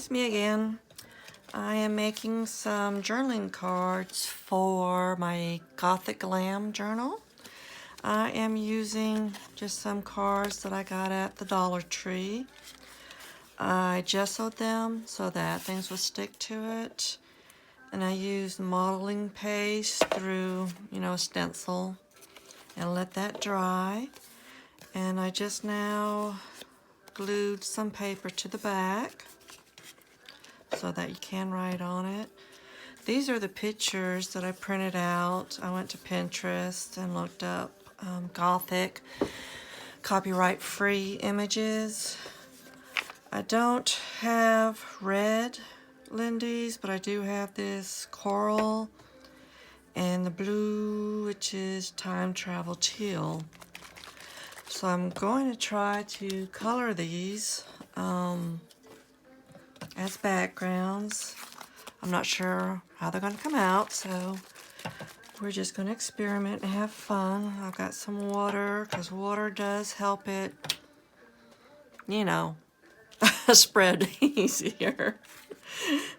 It's me again. I am making some journaling cards for my Gothic Glam journal. I am using just some cards that I got at the Dollar Tree. I gessoed them so that things would stick to it. And I used modeling paste through, a stencil and let that dry. And I just now glued some paper to the back so that you can write on it. These are the pictures that I printed out. I went to Pinterest and looked up Gothic copyright-free images. I don't have red Lindy's, but I do have this coral and the blue, which is time travel teal. So I'm going to try to color these as backgrounds. I'm not sure how they're going to come out, so we're just going to experiment and have fun. I've got some water, because water does help it, spread easier.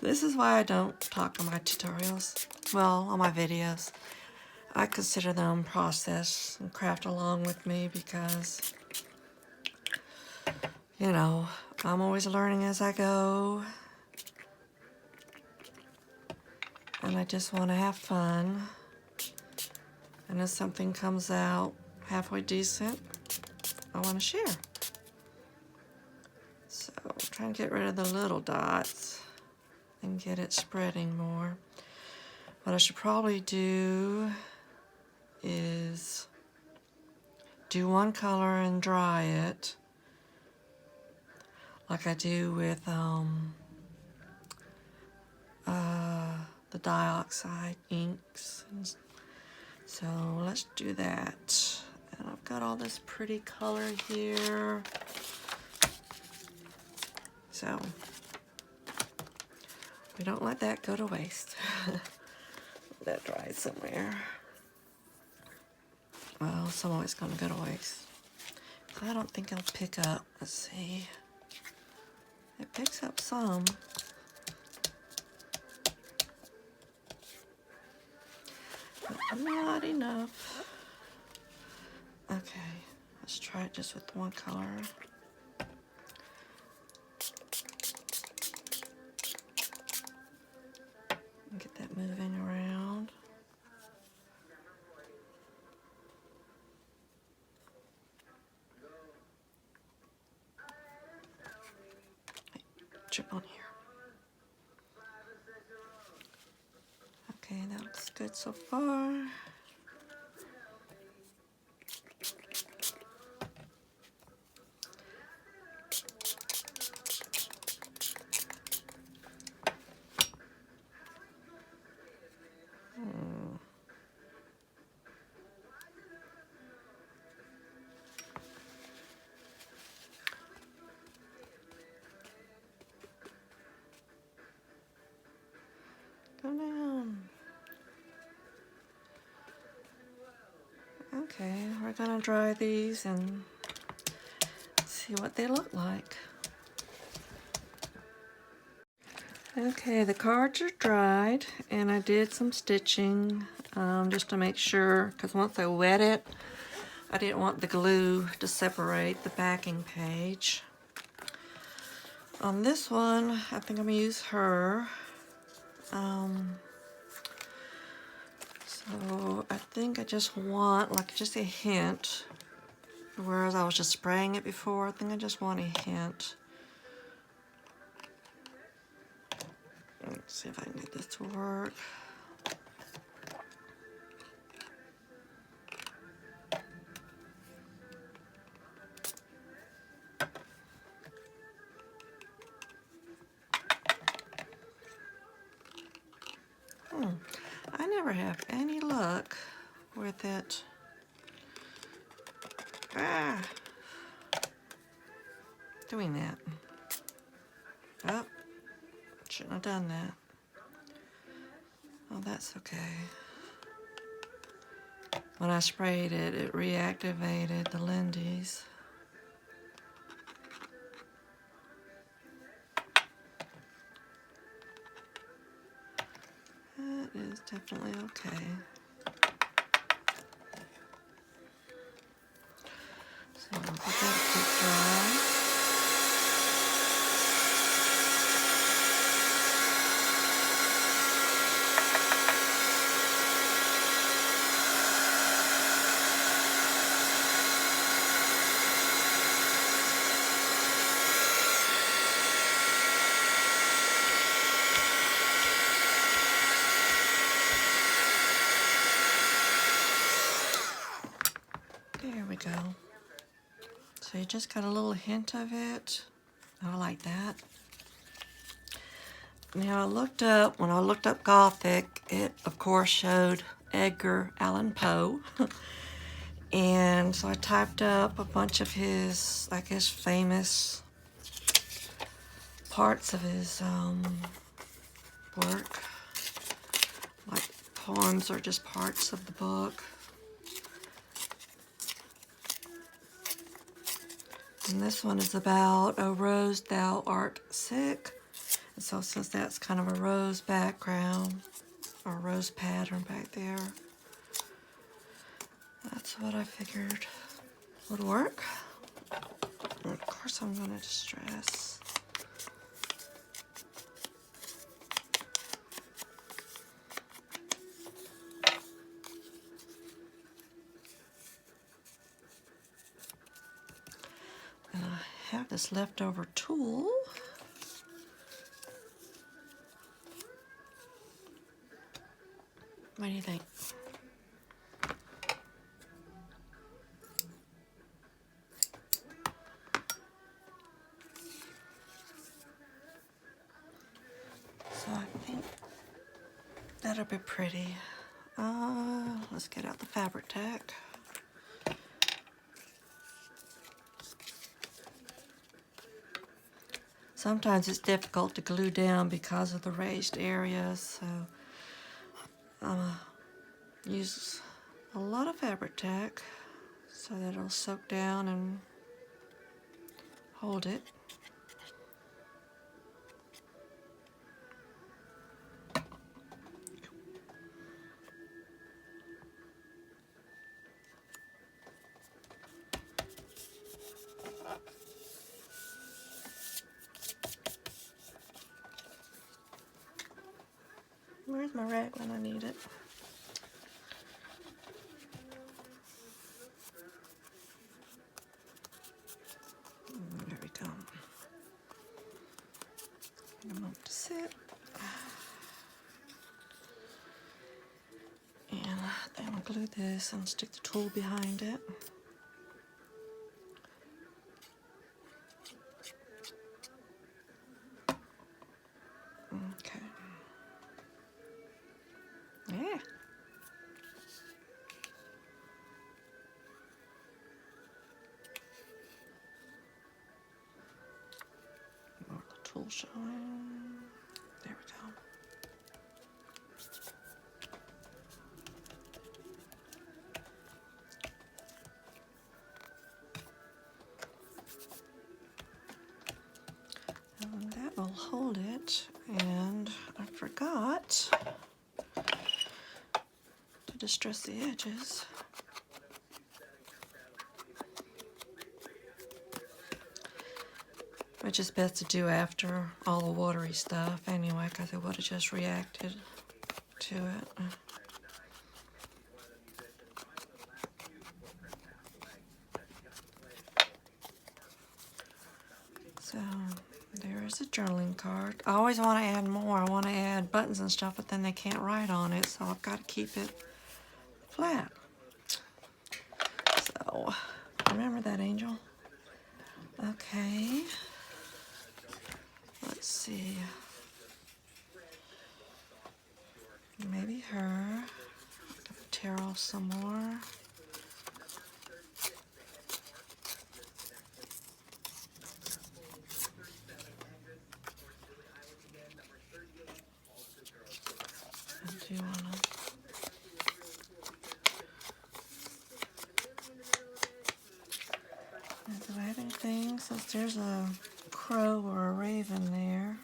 This is why I don't talk on my tutorials, on my videos. I consider them process and craft along with me because, I'm always learning as I go. And I just want to have fun. And if something comes out halfway decent, I want to share. So I'm trying to get rid of the little dots and get it spreading more. What I should probably do is do one color and dry it like I do with the dioxide inks. So let's do that. And I've got all this pretty color here. So we don't let that go to waste. That dries somewhere. Well, some of it's gonna go to waste. I don't think it'll pick up. Let's see. It picks up some. But not enough. Okay, let's try it just with one color. Get that moving around. Hey, chip on here. Okay, that looks good so far. Go down. Okay, we're gonna dry these and see what they look like. Okay, the cards are dried and I did some stitching just to make sure, because once I wet it, I didn't want the glue to separate the backing page. On this one, I think I'm gonna use her. So I think I just want just a hint, whereas I was just spraying it before. I think I just want a hint. Let's see if I can get this to work. I never have any luck with it. Doing that. Oh, shouldn't have done that. Oh, that's okay. When I sprayed it, it reactivated the Lindy's. is definitely okay. So I'll let that quick dry. There we go. So you just got a little hint of it. I like that. Now when I looked up Gothic, it of course showed Edgar Allan Poe. And so I typed up a bunch of his, I guess, famous parts of his work. Like poems or just parts of the book. And this one is about, "O rose, thou art sick." And so since that's kind of a rose background, or rose pattern back there, that's what I figured would work. And of course I'm going to distress. And I have this leftover tool. What do you think? So I think that'll be pretty. Let's get out the fabric tack. Sometimes it's difficult to glue down because of the raised areas, so use a lot of fabric tack so that it'll soak down and hold it. Where's my rag when I need it? There we go. Get them up to sit. And then I'll glue this and stick the tool behind it. Okay. Yeah. More of the tool showing. There we go. And that will hold it. And I forgot to distress the edges. Which is best to do after all the watery stuff anyway, because it would have just reacted to it. So there is a journaling card. I always want to add more. I want to add buttons and stuff, but then they can't write on it, so I've got to keep it flat. So remember that, Angel. Okay. Let's see. Maybe her. Tear off some more. I do want to. Do I have anything? Since there's a crow or a raven there.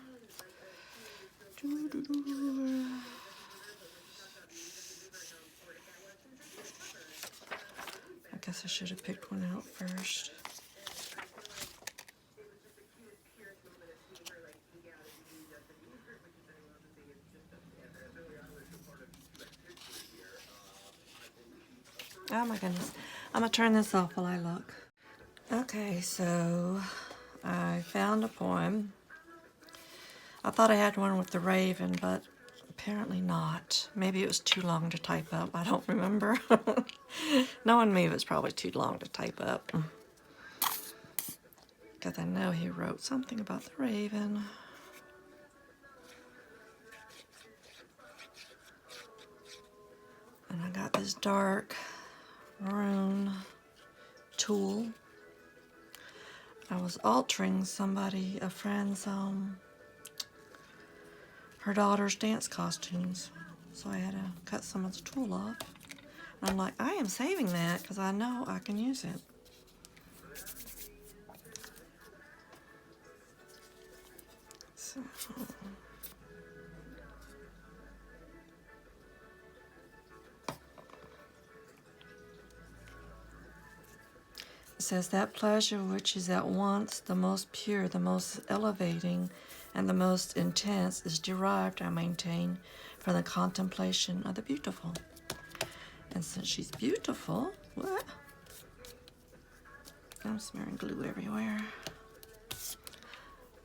I should have picked one out first. Oh my goodness. I'm going to turn this off while I look. Okay, so I found a poem. I thought I had one with the raven, but apparently not. Maybe it was too long to type up. I don't remember. Knowing me, it was probably too long to type up. Because I know he wrote something about the raven. And I got this dark maroon tulle. I was altering a friend's, her daughter's dance costumes. So I had to cut some of the tulle off. And I'm like, I am saving that because I know I can use it. So, it says, that pleasure which is at once the most pure, the most elevating, and the most intense is derived, I maintain, from the contemplation of the beautiful. And since she's beautiful, what? I'm smearing glue everywhere.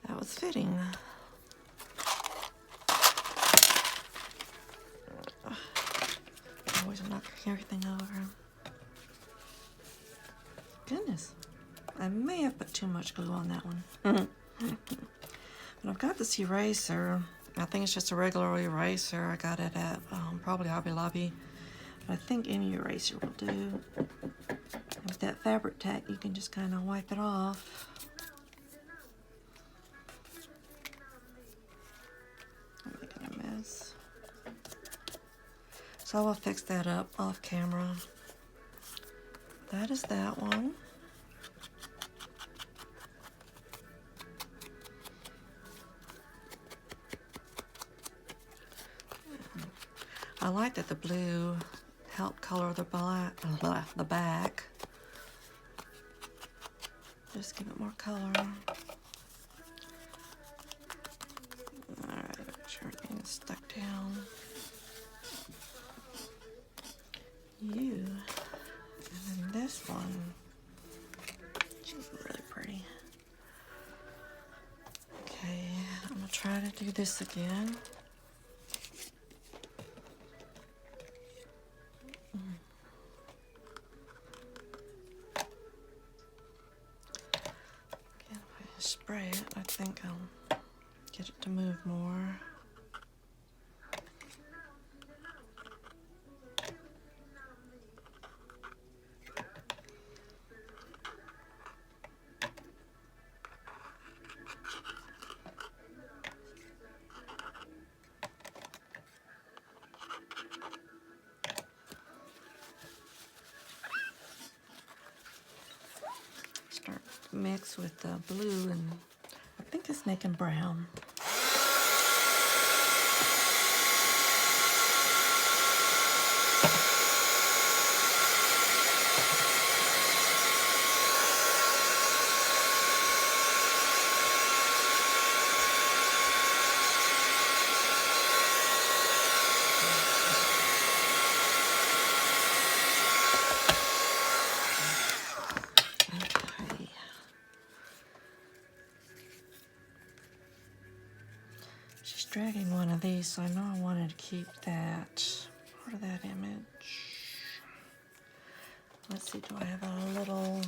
That was fitting. Always knocking everything over. Goodness, I may have put too much glue on that one. But I've got this eraser. I think it's just a regular eraser. I got it at probably Hobby Lobby. But I think any eraser will do. And with that fabric tack, you can just kind of wipe it off. I'm making a mess. So I'll fix that up off camera. That is that one. I like that the blue helped color the back. Just give it more color. Alright, make sure everything's stuck down. You. And then this one. She's really pretty. Okay, I'm going to try to do this again. Again, if I spray it, I think I'll get it to move more. Start to mix with the blue, and I think it's making brown. She's dragging one of these, so I know I wanted to keep that part of that image. Let's see, do I have a little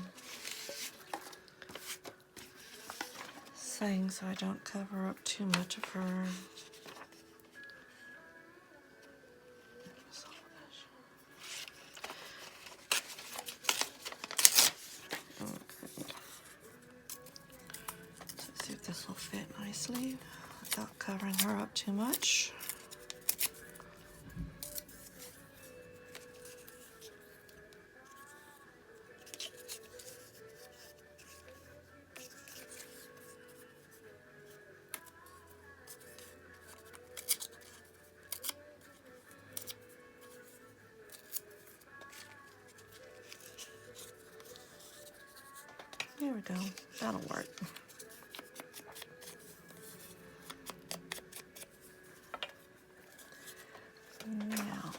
thing so I don't cover up too much of her? Let's see if this will fit nicely without covering her up too much. That'll work. Now,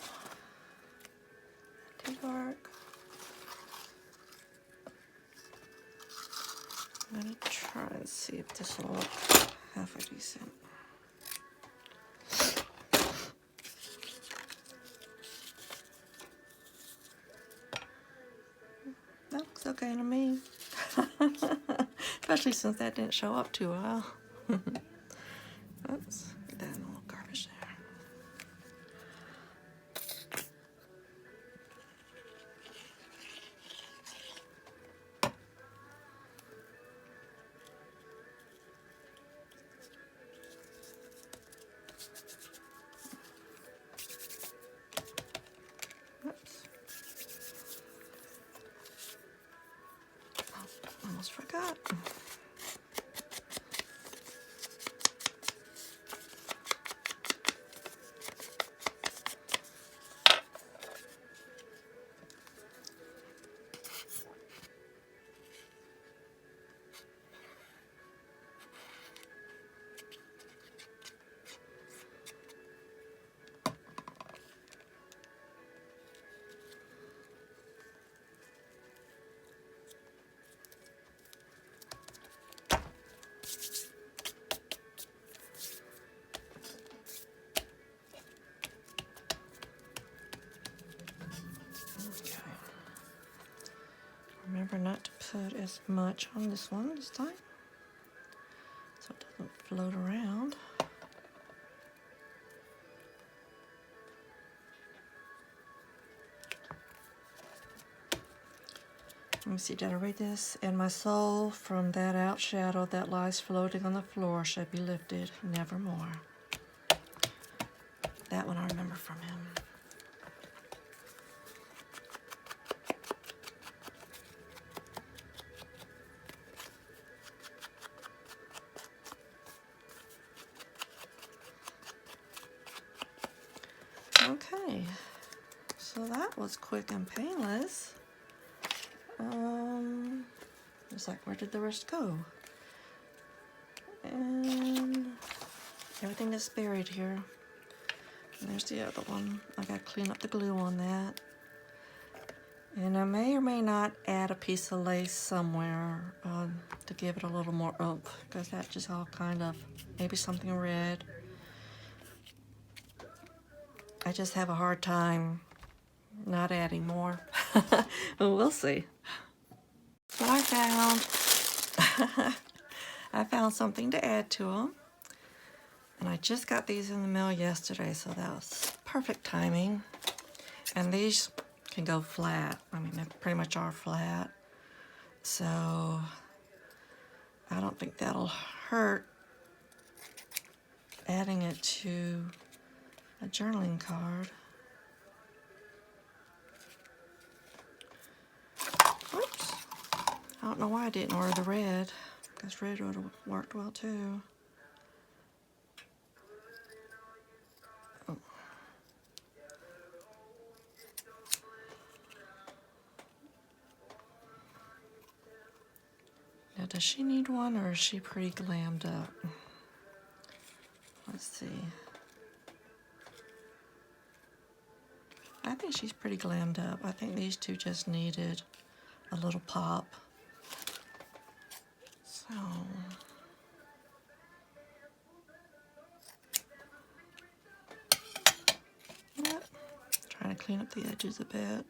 work. I'm gonna try and see if this will look half decent. That looks okay to me. Especially since that didn't show up too well. Oops, get that in a little garbage there. Oops. Oh, almost forgot. Remember not to put as much on this one this time, so it doesn't float around. Let me see, did I read this? And my soul from that out shadow that lies floating on the floor shall be lifted nevermore. That one I remember from him. Okay, so that was quick and painless. It's like, where did the rest go? And everything that's buried here. And there's the other one. I gotta clean up the glue on that. And I may or may not add a piece of lace somewhere to give it a little more oomph, because that just all kind of, maybe something red. I just have a hard time not adding more. Well, we'll see. What I found, I found something to add to them. And I just got these in the mail yesterday, so that was perfect timing. And these can go flat. I mean, they pretty much are flat. So I don't think that'll hurt adding it to a journaling card. Oops. I don't know why I didn't order the red, because red would have worked well too. Oh. Now, does she need one, or is she pretty glammed up? Let's see. I think she's pretty glammed up. I think these two just needed a little pop. So, yep. Trying to clean up the edges a bit.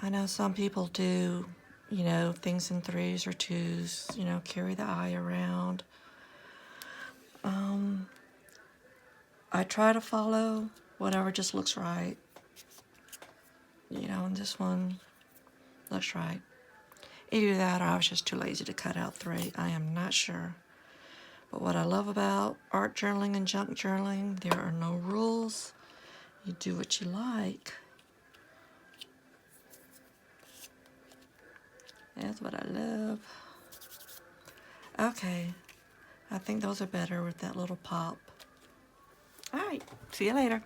I know some people do, you know, things in 3s or 2s, you know, carry the eye around. I try to follow whatever just looks right. You know, and this one looks right. Either that or I was just too lazy to cut out 3. I am not sure. But what I love about art journaling and junk journaling, there are no rules. You do what you like. That's what I love. Okay, I think those are better with that little pop. All right, see you later.